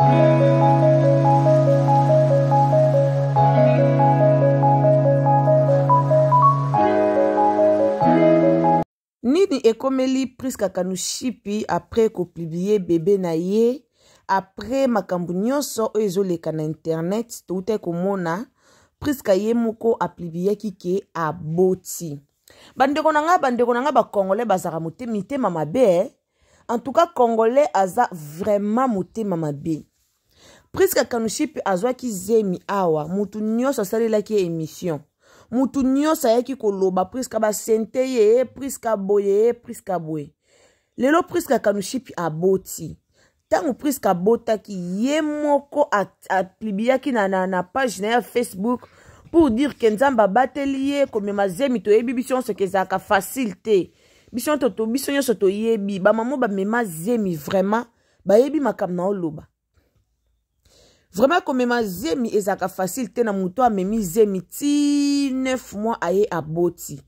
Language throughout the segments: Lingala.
Nini ekomeli Priska Kanushipi après ko publier bébé na ye après makambu nyonso oyo ezoleka na internet toute komona Priska ye moko a publier kike aboti. Bandeko nanga ba Congolais bazaka motema mabe. En tout cas Congolais aza vraiment motema mabe. Priska Kanushipi azwa ki zemi awa mutu nyonso salela ki émission. Mutu nyonso ayaki koloba Priska ba sente ye, Priska boye, Priska boye. Lelo Priska Kanushipi aboti. Tangu Priska botaki ye moko a plibiaki na page na ya Facebook pour dire que nzamba batelier comme mazemi to yebi biso ce que ça ka facilité. Biso nyonso to yebi ba mamo ba mema zemi vraiment ba yebi makam na oloba. Vraiment comme ma zemi ezaka facilité na muto a memi zemi ti 9 mois aye aboti.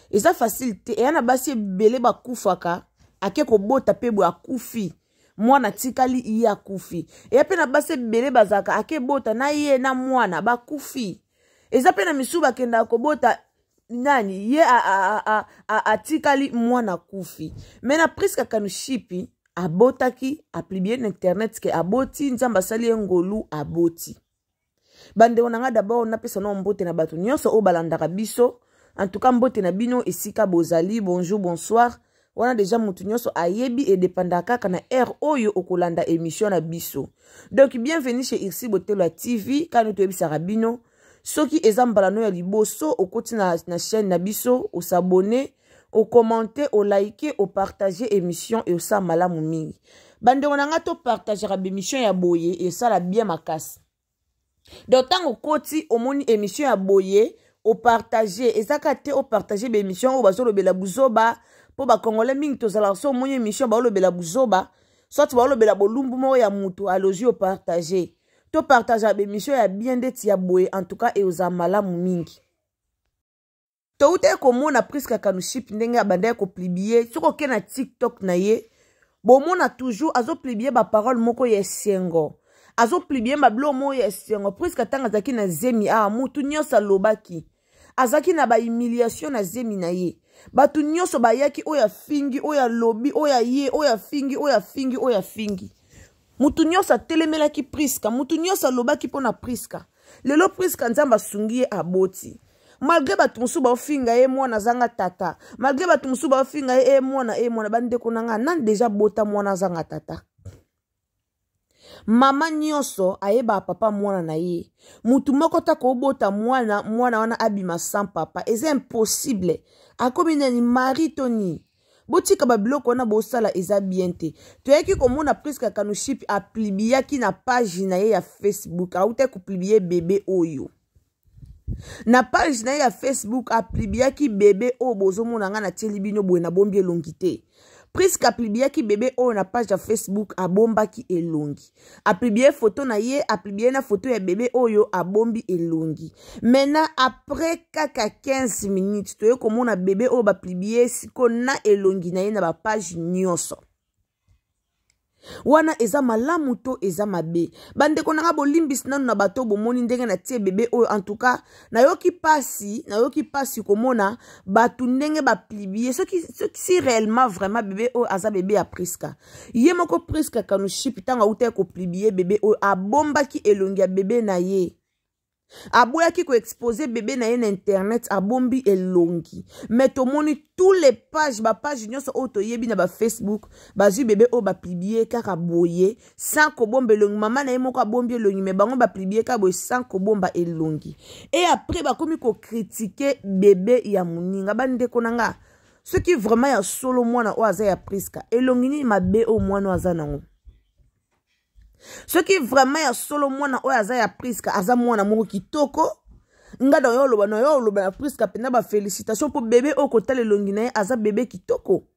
Eza facilité e yana basi belé ba kufaka ake ko bota pebo akufi. Mwana tikali iya kufi. E ape na basi belé bazaka ake bota na ye na mwana ba kufi. Eza pe na misuba kenda ko bota nani ye a tikali mwana kufi. Mena Priska Kanushipi abotaki aplibie na internet ke aboti nzamba sali ngolu aboti. Bande onanga d'abord na pesa no mbote na bato nyonso o balandaka biso. En tout cas mbote na bino esika bozali bonjour bonsoir. Wana déjà mutu nyonso ayebi et dépendaka kana air oyo okolanda émission na biso. Donc bienvenue chez Irsi Botelo TV kanu to ebisa rabino. Soki ezambala no ya liboso okoti na chaîne na biso o s'abonner au commenter, au liker, au partager émission et au sa malamu mingi. Bande onanga to partager émission ya boye et ça la bien makasi. Donc tant au koti au moni émission ya boye au partager et ça kate au partager émission au bazolo bela buzoba po ba Congolais mingi to zala so moni émission ba lo bela buzoba soit ba lo bela bolumbu mo ya mutu aloji au partager. To partager émission ya bien deti ya boye en tout cas et aux malamu mingi. Toute komona Priska Kanushipi ndenge abanda ko plibier soko ke na TikTok na ye bomona toujours azo plibier ba parole moko yesengo azo plibier ba blo mo yesengo Priska tanga zaki na zemi mutu nyonso lobaki azaki na ba humiliation na zemi na ye batu nyonso bayaki oya fingi oya lobi oya ye oya fingi mutu nyonso telemelaki Priska mutu nyonso lobaki pona Priska lelo Priska nzamba sungi ye aboti. Malgré batumusu ba ofinga ye mwana zanga tata. Malgré batumusu ba ofinga ye mwana bande konanga nan déjà bota mwana zanga tata. Mama nyonso ayeba papa mwana na ye. Mutu moko ta ko bota mwana wana abima sans papa. C'est impossible. Akomi nani mari toni. Botika ba biloko wana bosala eza bien te. Toyaki komona Priska Kanushipi a plibiaki na page na ye ya Facebook. Aute ko plibier bébé oyo. Na page na ya Facebook a plibiaki bébé o bozo monanga na telibino boye na bombi elongi te. Priska plibiaki bébé o na page ya Facebook a bombaki elongi. A plibie photo na ye, a plibie na photo ya bébé oyo a bombi elongi. Maintenant après kaka 15 minutes toye komona bébé o ba plibie siko na elongi na ye na ba page nyonso. Wana eza malamu to eza mabe. Bande konanga bolimbis nanu na bato bomoni ndenge na tie bébé oyo en tout cas na yoki pasi komona batu ndenge ba plibie si réellement vraiment bébé oyo aza bébé a Priska. Ye moko Priska Kanushipi tanga ute ko plibie bébé oyo abombaki elongi ya bébé na ye. Aboyaki ko exposer bébé na ye na internet abombi elongi. Mais to moni tous les pages ba page nyonso auto yebi na ba Facebook bazu bébé o ba publier kaka boye sans ko bomba elongi mama na ye moko abombi elongi mais bango ba publier ka boye sans ko bomba elongi. Et après ba komi ko critiquer bébé ya muninga bande konanga ce qui vraiment ya solo mwana o aza ya Priska elongi ni mabe o mwana aza nango. Ce qui vraiment ya solo mwana oyo aza ya Priska aza mwana moko kitoko ngada yo loba na Priska pena ba félicitations pour bébé o kotala elongi na ye aza bébé kitoko.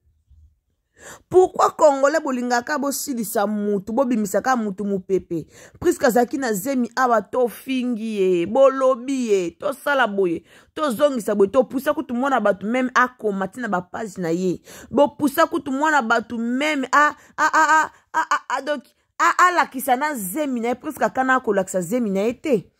Pourquoi Congolais bolingaka bosilisa mutu bobimisaka mutu mupepe Priska zaki na zemi awa to fingi ye bolobi ye to sala boye to zongisa boye to pusa kutu mwana batu même akoma tina ba page na ye bo pusa kutu mwana batu même donc alakisa na zemi na ye presque akana akolakisa zemi na ye te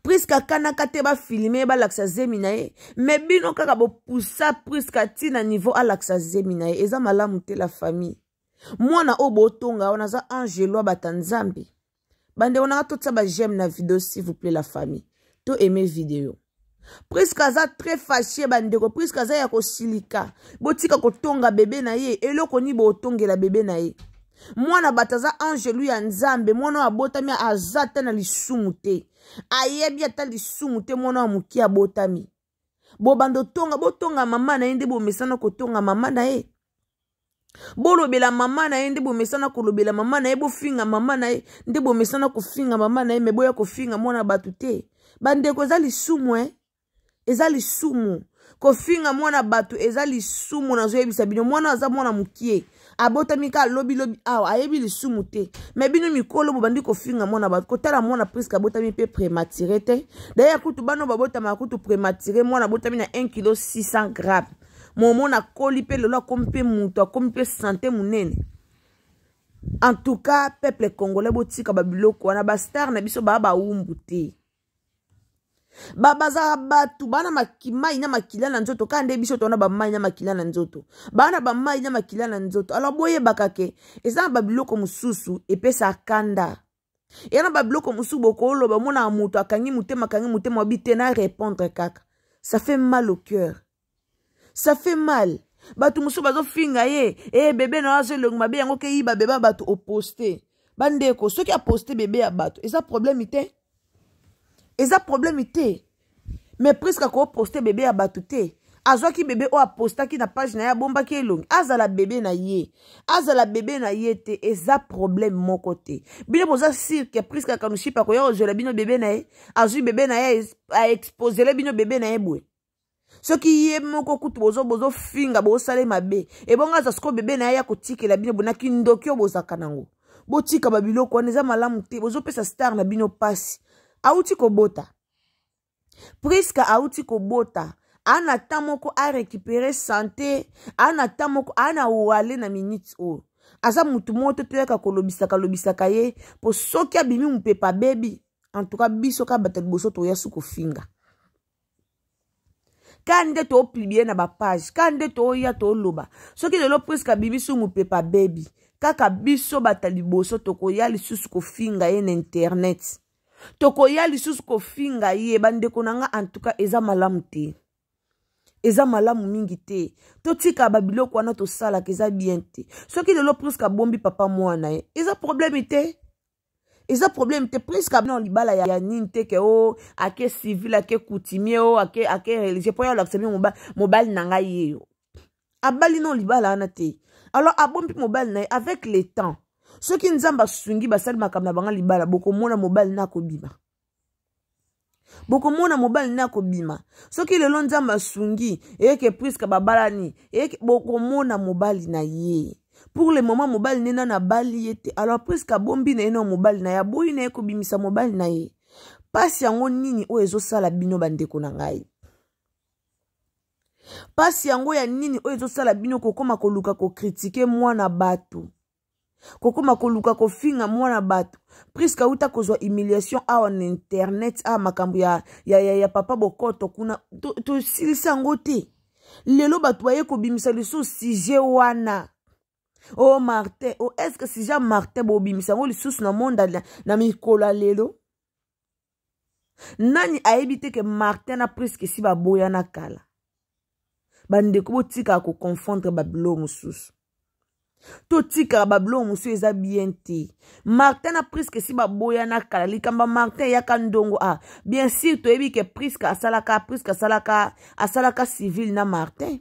presque akanaka te bafilme balakisa zemi na ye me bino kaka bopusa presque atina niveau alakisa zemi na ye eza malamu te la famille mwana oyo botonga wana aza angelo bata nzambe bandeko nanga totisa bageme na video s'il vous plaît la famille to aime video presque aza très fâché bandeko presque aza ya kosilika botika kotonga bebe na ye eloko ni botongela bebe na ye mwana bato aza angelu ya nzambe mwana oyo abotami aza te na lisumu te ayebi ata lisumu te mwana wa moki abotami bobando tonga botonga mama na ye nde bomesana kotonga mama na ye bolobela mama na ye nde bomesana kolobela mama na ye bofinga mama na ye nde bomesana kofinga mama na ye me boya kofinga mwana bato te bandeko eza lisumu eza lisumu kofinga mwana bato eza lisumu nazoyebisa bino mwana aza mwana mokie abotami ka lobi awa ayebi lisumu te me bino mikolo bobandi kofinga mwana bato kotala mwana presque abotami pe prématuré te d'ailleurs kutu bano babotama kutu prématuré mwana abotami na 1 kg 600 grammes momona koli pe lelo akomi pe mutu akomi pe santé munene en tout cas peuple congolais botika babiloko wana bastar na biso baa baumbu te babaza batu bana mai na makila na nzoto kande biso tona ba mai na makila na nzoto bana ba mai na makila na nzoto alors boye bakake eza babiloko mususu epesa kanda yana babiloko mususu bokolo ba mona mutu akangi mutema obite na répondre kaka ça fait mal au cœur ça fait mal batu mususu bazo finga ye bébé na azo longo mabe yango ke yiba beba batu oposter bandeko soki a poster bébé ya batu eza problème te eza problème te mais presque ko poster bébé ya batu te azwaki bébé o apostaki na page na ya bombaki elongi azala bébé na ye te eza problème moko te bino boza cirque presque kanushi pa ko yo zola bino bébé na ye azui bébé na ye a exposer bino bébé na ye bwe soki ye moko kutu bozo finga bosale mabe ebonga za sko bébé na ye ya kotikela bino bonaki ndoki o bozaka nango botika babiloko wana eza malamu te bozo pesa star na bino pasi auti kobota presque auti kobota ana tamoko a récupérer santé ana tamoko ana wale na minute o aza mutu moto toyaka kolobisaka ye po soki abimi mupepa bebi en tout cas biso ka batel boso toya suko finga kande to publier na ba page kande to ya to loba soki lelo presque abimi su mupepa bebi kaka biso batali boso tokoya lisusu ko finga ye na internet tokoya lisusu ko finga ye bandeko nanga en tout cas eza malamu te eza malamu mingi te totika babiloko wana tosala keza bien te soki lelo presque bombi papa mwana ye eza problème te presque abino libala ya nini te ke o ake civil ake coutumier o ake religieux po ya laksabi mobile nanga ye yo abali non libala ana te alors abombi mobile na ye avec le temps soki nzamba sungi basali makamna banga libala bokomona mobile na kobima soki lelo nzamba sungi eke presque babalani eke bokomona mobile na ye pour le moment mobile nena na bali yete alors presque bombi na eno mobile na ya boyi na eko bimisa mobile na ye pasi yango nini o ezo sala bino bandeko na ngai pasi yango ya nini o ezo sala bino kokoma koluka ko critiquer mwana bato kokoma koluka ko finga mwana bato presque uta kozwa humiliation a on internet a makambo ya papa bokoto kuna to silisa yango te lelo bato baye ko bimisa liso sujet wana oh Martin oh est-ce que si Jean Martin bo bimisa ngo lisusu na monde na mikola lelo nani aebite ke Martin na presque si ba boya na kala bandeko botika ko confondre bablo mususu to tika bablo musu eza bien te Martin na presque si ba boya na kala likamba Martin ya kandongo bien sûr to ebi ke presque asalaka civil na Martin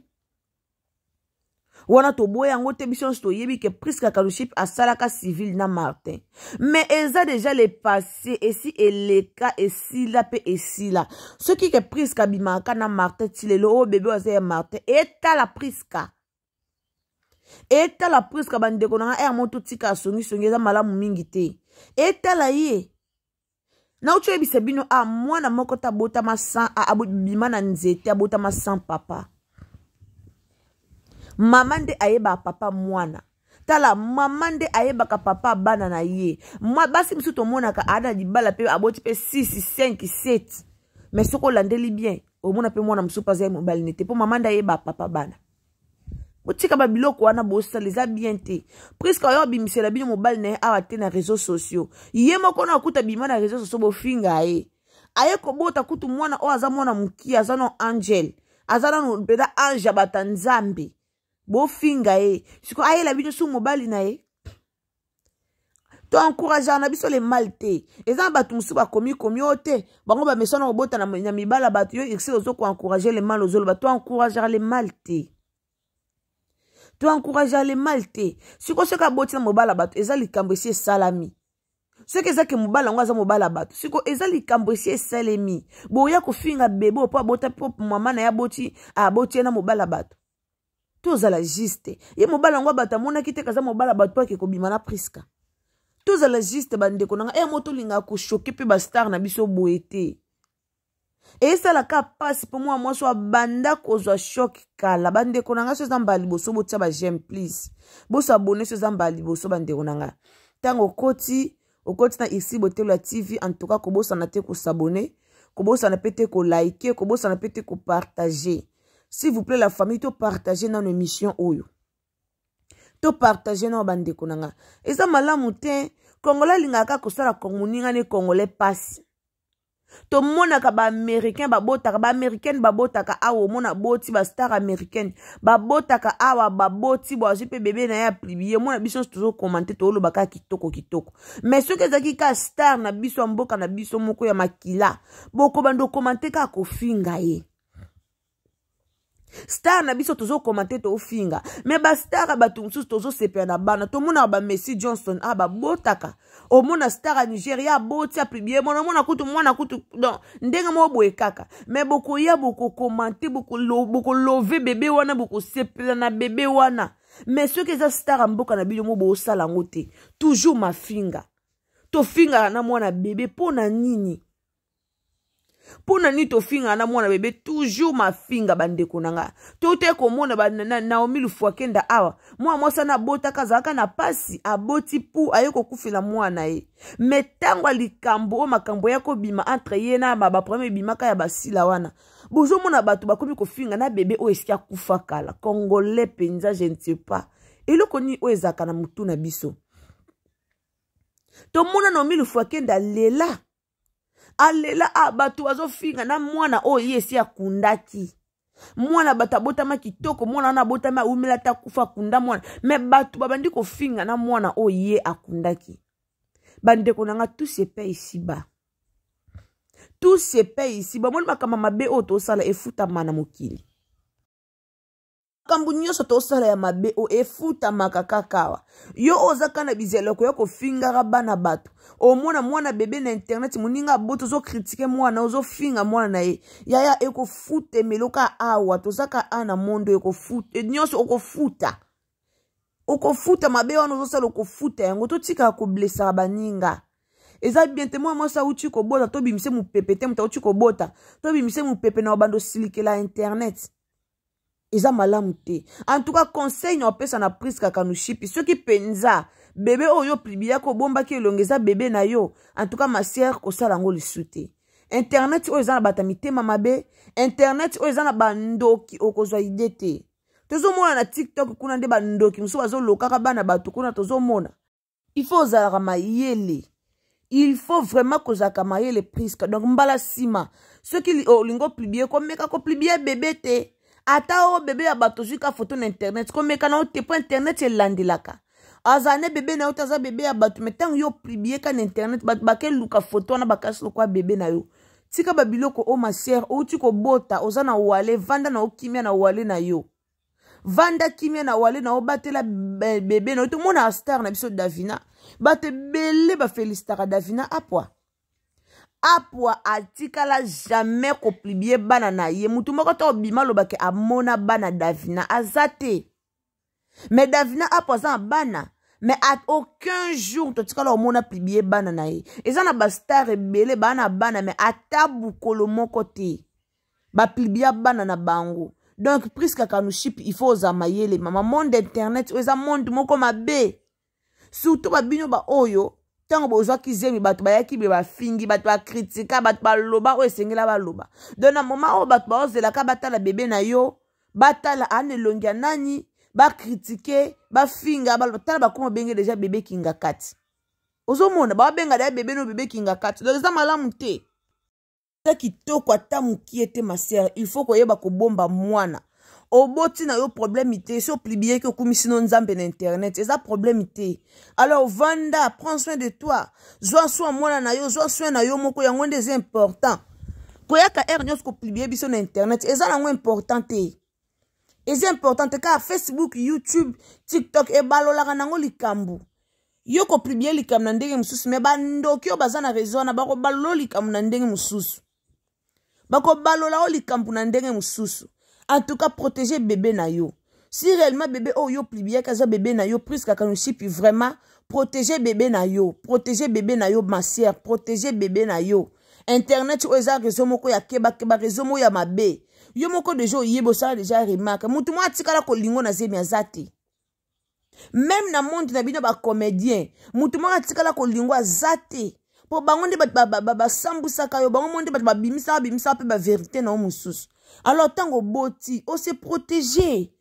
wana to boya ngo te biso to yebi ke presque kaluship asalaka civil na Martin mais eza déjà le passé et si eleka et si la pe et si la ce qui ke presque abimaka na Martin tilelo o bébé oza Martin eta la presque bandeko na moto tika songi eza malamu mingi te eta la ye na ucho ebisa bino mwana moko ta bota ma sang abima na nzete abota ma sang papa mama nde ayeba papa mwana tala mama nde ayebaka papa bana na ye basi misu tomonaka ana libala pe aboti pe 6 5 7 mais soko landeli bien omona pe mwana musu paza mobali nete po mama nde ayeba papa bana botika ba biloko wana bosaliza bien te presque oyo bimisela bino mobali na awa te na réseaux sociaux ye moko na kuta bima na réseaux sociaux bofinga ye aye kobota kutu mwana o aza mwana muki aza no angel aza no beda ange batanzambe bofinga ye siko aye la bino su mobali na ye to encourager na biso le mal te eza batu musu ba komi ote bango ba mesona kobota na mibala batu yo excel ozo ko encourager le mal ozolo ba to encourager le mal te to encourager le mal te siko soka boti na mobala batu eza likambo esi salami soki eza ke mobala ngo aza mobala batu siko eza likambo esi esalemi boya kofinga bebe po abota po mama na ya boti aboti na mobala batu tozala juste ye mobala ngo bata mona kite kaza mobala batu pa ke kobima na Priska tozala juste bandeko nanga moto linga ko choquer pe ba star na biso boete et ça la passe pour moi soit banda kozwa choc kala bandeko nanga so zambali boso botia ba j'aime please boso abonner so zambali boso bandeko nanga tango okoti na ici Botelo la TV en tout cas ko bosa na te ko s'abonner ko bosa na pete ko liker ko bosa na pete ko partager s'il vous plaît la famille to partager dans l'émission oyo to partager na bandeko nanga eza malamu te congolais lingaka ko sala konguninga ne congolais passe to mona ka ba américain ba botaka ba américaine ba botaka awo mona boti ba star américaine ba botaka awa ba boti bo azipe bébé na ya publier mona biso toujours commenter to lo baka kitoko mais ce que zaki ka star na biso mboka na biso moko ya makila boko bando commenter ka ko finga ye star na biso tozo commenter to finga mais ba star ba tumsu tozo sepia na bana to mona ba Messi Johnson ba botaka o mona star a Nigeria boti a publier mona kutu donc ndenga mo boye kaka mais boko ya boko commenter boko love bébé wana boko sepia na bébé wana mais ce que za star mboka na bilo mo bo sala ngote toujours ma finga to finga na mwana bébé pona nini pona ni to finga na mwana bébé toujours ma finga bandeko nanga to te ko mona ba Naomi Lufuakenda awa mwa na bota kazaka na pasi aboti pu ayeko kufila mwana ye metangwa likambo o makambo yako bima entre ye na ba premier bimaka ya basila wana bozo mona batu bakomi ko finga na bébé o eskia kufa kala congolais penza je ne sais pas eloko ni o ezaka na mutu na biso to mona Naomi Lufuakenda lela alela batu wazo finga na mwana o yesi akundaki mwana batabota ma kitoko mwana na bota ma umela ta kufa kunda mwana me batu babandi ko finga na mwana o ye akundaki bandeko nanga tout se paye ici bas tout se paye ici bas mwana makama mabe o to sala efuta mana mokili kambu nyoso to sala ya mabe o efuta makakakawa yo ozaka na bizeloko yoko finga bana batu o mwana bebe na internet muninga boto zo critiquer mwana ozo finga mwana na ye yaya eko fute meloka awa tozaka ana mondo eko fute nyoso oko futa mabe wana ozo sala oko futa yango to tika ko blessa baninga eza bien te moi sa uchi ko bota to bimise mu pepete muta uchi ko bota to bimise mu pepe na bando silikela internet eza malamu te en tout cas conseil na opesa na Priska Kanushipi ceux qui penza bébé oyo plibia ko bomba ki elongeza bébé na yo en tout cas ma sœur ko sala ngo lisute internet oyo eza na batamite mamabe internet oyo eza na bandoki okozwa idete tozo mona na TikTok kuna nde bandoki muso bazo lokaka bana batu kuna tozo mona il faut zala mayele il faut vraiment kozaka mayele Priska donc mbala sima ceux qui lingo plibia ko meka ko plibia bébé te ata o bébé ya bato zuka photo na internet ko meka na o te po internet elandelaka azane bébé na yo taza bébé ya bato metang yo publier ka na internet bake luka photo na bakasi lokwa bébé na yo tika babiloko o ma sœur o tiko bota ozana wale vanda na okimia na wale na yo vanda kimia na wale na obatela bébé na yo to mona star na biso Davina bate bele ba félicitaka Davina apwa atikala jamais ko publier bana na ye mutu moko to bima lobake amona bana Davina azate mais Davina apwa za bana mais à aucun jour to tikala omona publier bana na ye eza na ba star ebele bana mais ata bukolo moko te ba publier bana na bango Donc, Priska Kanouchip, il faut osamaye les maman. Monde internet, oza monde moko mabe. Surtout, babino ba oyo. Tango bozwa kizemi bato bayaki be bafingi bato ba kritika bato ba loba o esengela ba loba. Donc na moment o bato ba ozela ka batala bébé na yo, batala ane longia nani, ba critiquer, ba finga ba tala ba kuma benge déjà bébé kinga kati. Ozo mona ba benga da bébé no bébé kinga kati. Donc ça malamu te. Ça kitoko ata mukiete ma sœur, il faut ko yeba ko bomba mwana. Oboti na yo problème ité, so plibier que komisino nzambe na internet, eza problème ité. Alors vanda, prends soin de toi. Zwa soin mwana na yo, zwa soin na yo moko yango ndeze important. Koyaka nyos ko plibier biso na internet, eza nango important te. Eza important te ka Facebook, YouTube, TikTok e balola nango likambu. Yo ko plibier likambu na ndenge mususu me bandoki yo baza na raison na bako balolo likambu na ndenge mususu. Bako balola o likambu na ndenge mususu. En tout cas, protéger bébé na yo. Si réellement bébé oh yo plibia kaza bébé na yo Priska Kanouchip vraiment protéger bébé na yo. Protéger bébé na yo ma sœur, protéger bébé na yo. Internet o eza réseau moko ya keba réseau mo ya mabe. Yo moko déjà yebo ça déjà remarque. Mutu mo atikala ko lingo na zemi azati. Même na monde na bino ba comédien, mutu mo atikala ko lingo azati. Po bangonde ba sambusa kayo bango monde ba bimisa pe ba vérité na mususu. Alors, tango boti, on se protéger.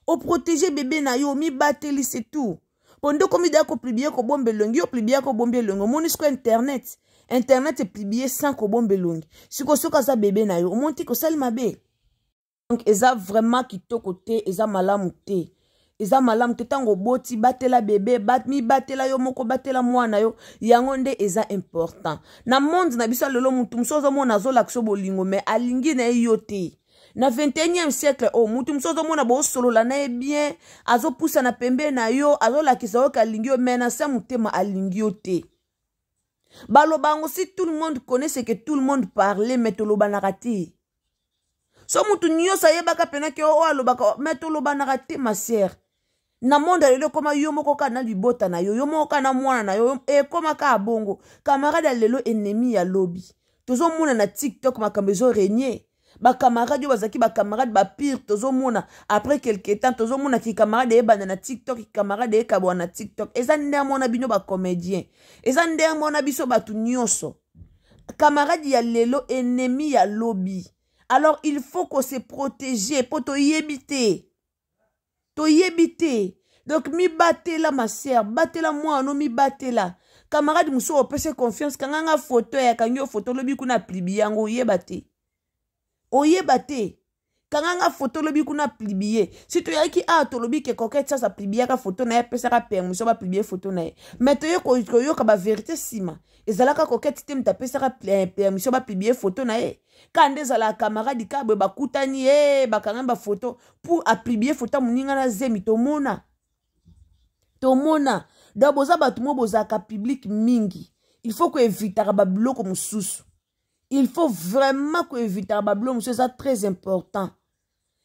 On protéger bébé na yo, mi bateli, c'est tout. Pendant qu'on mida ko plibier ko bombe longi, yo plibier ko bombe longi. Monisco internet. Internet est plibier sans ko bombe longi. Si ko soka za bébé na yo, on monte ko sali mabe. Donc, eza vraiment kito côté, eza malamu te. Eza malamu te tango boti, batela bébé, mi batela yo moko, batela mwana yo. Yangonde eza important. Na monde na bisa lelo mutu msozo mona zo lakso bolingo, mais alingi na yote. Na 21e siècle, oh, mutu msozo mona bo solo la na bien, azo poussa na pembe na yo, azo lakisa yo kalingi yo, mais na sa mutema alingi yo te. Balobango, si tout le monde connaît ce que tout le monde parlait, mais toloba narati. So mutu nyo sa yebaka pena ke o alobaka, mais toloba narati, ma sœur. Na monde lelo koma yo moko kana libota na yo, yo moko kana mwana na yo, e koma ka abongo, camarade lelo ennemi ya lobby. Tozo mona na TikTok makambezo régner. Ba camarade yo bazaki ba camarade ba pire tozo mona après quelque temps tozo mona ki camarade e bana na TikTok ki camarade e kabwa na TikTok eza nde mona bino ba comédien eza nde mona biso batu nyonso camarade ya lelo ennemi ya lobby. Alors il faut qu'on se protéger pour to yebite donc mi batela ma sœur batela moi no mi batela camarade muso opese confiance kanganga photo ya kangyo photo lobi kuna plibi yango yebate oyebate kanganga photo lobi kuna plibier si to yaki a to lobi ke coquette ça plibier ka photo na ya pesa ka permission ba plibier photo na mais to yo ka ba vérité sima ezalaka coquette tem ta pesa ka permission ba plibier photo na kande zala camarade ka ba kutani ba kangamba photo pour a plibier photo muninga na zemi to mona da boza batu mo boza ka public mingi il faut que éviter ba bloko mususu. Il faut vraiment que éviter la bablon, c'est très important.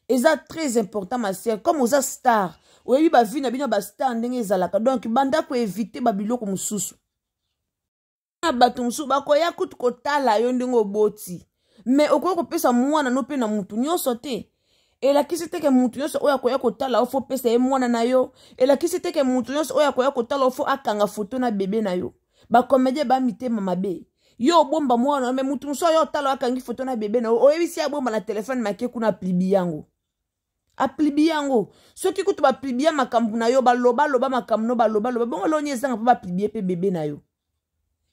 Et ça très important ma sœur comme aux stars. Oui ba vie na bino ba star ndenge zalaka. Donc banda ko éviter babilo ko mususu. Na batu mususu ba ko ya kutu ko tala yo ndenge oboti. Mais okoko ko pesa mwana no pe na mutu nyonso te. Et la kisite ke mutu nyonso oya ko ya ko tala ofo pesa e mwana na yo. Et la kisite ke mutu nyonso oya ko ya ko tala ofo akanga photo na bébé na yo. Ba comédien ba mité mama be. Yo bomba mwana me mutu so yo talo akangi photo na bébé na o ebisi ya bomba na téléphone make kuna plibi yango a plibi yango soki kutu ba plibi ya makambu na yo ba loba makambu no ba loba bongo lo nyezanga pa ba plibi pe bébé na yo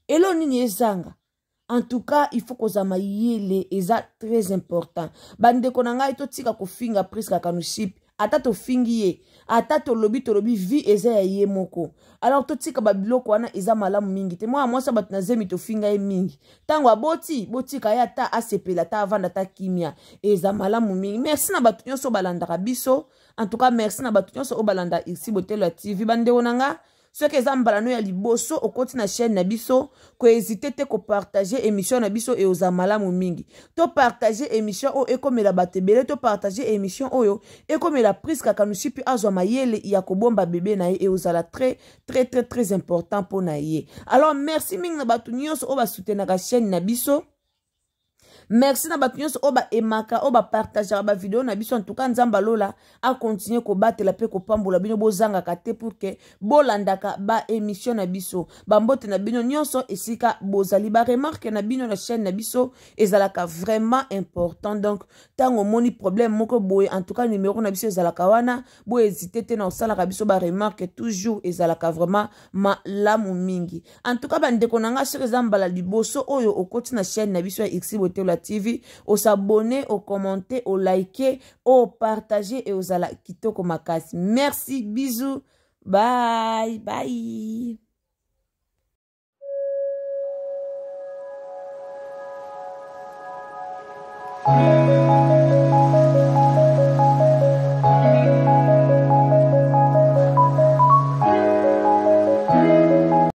elo nini ezanga. En tout cas il faut que zama yele eza très important bande konanga ito tika ko finga Priska Kanouchip ata to fingi ye ata to lobi vi eza ya ye moko. Alors to tika babiloko wana eza malamu mingi te moi sa bat na zemi to finga ye mingi tango boti ka ya ta asepela ta avanda ta kimia eza malamu mingi. Merci na batu nyonso balanda biso. En tout cas merci na batu nyonso o balanda ici Botelo TV bande onanga. Ce que zambalano ya liboso au côté na chaîne na biso ko hésiter te ko partager émission na biso et aux amalamu mingi to partager émission o ekomela batebele to partager émission oyo ekomela Priska Kanouchip azwa mayele ya ko bomba bébé na et aux ala très important pour na ye. Alors merci mingi na batu nyonso o ba soutenir la chaîne na biso. merci na bato nyonso oyo baemaka oyo bapartageaka bavideo na biso. En tout cas nzambe alola akontinue kobatela mpe kopambola bino bozangaka te pour que bolandaka baémission na biso. Bambote na bino nyonso esika bozali, baremarke na bino na chaîne na biso ezalaka vraiment important. Donc ntango omoni problème moko boye, en tout cas numéro na biso ezalaka wana, bo hésiter te na osalaka biso baremarke, toujours ezalaka vraiment malamu mingi. En tout cas bandeko na nga soki eza mbala liboso oyo okoti na chaîne na biso ya Ixi Boteula TV, osabone, okommente, olike, opartage et ozala kitoko makasi. Merci, bisous, bye bye.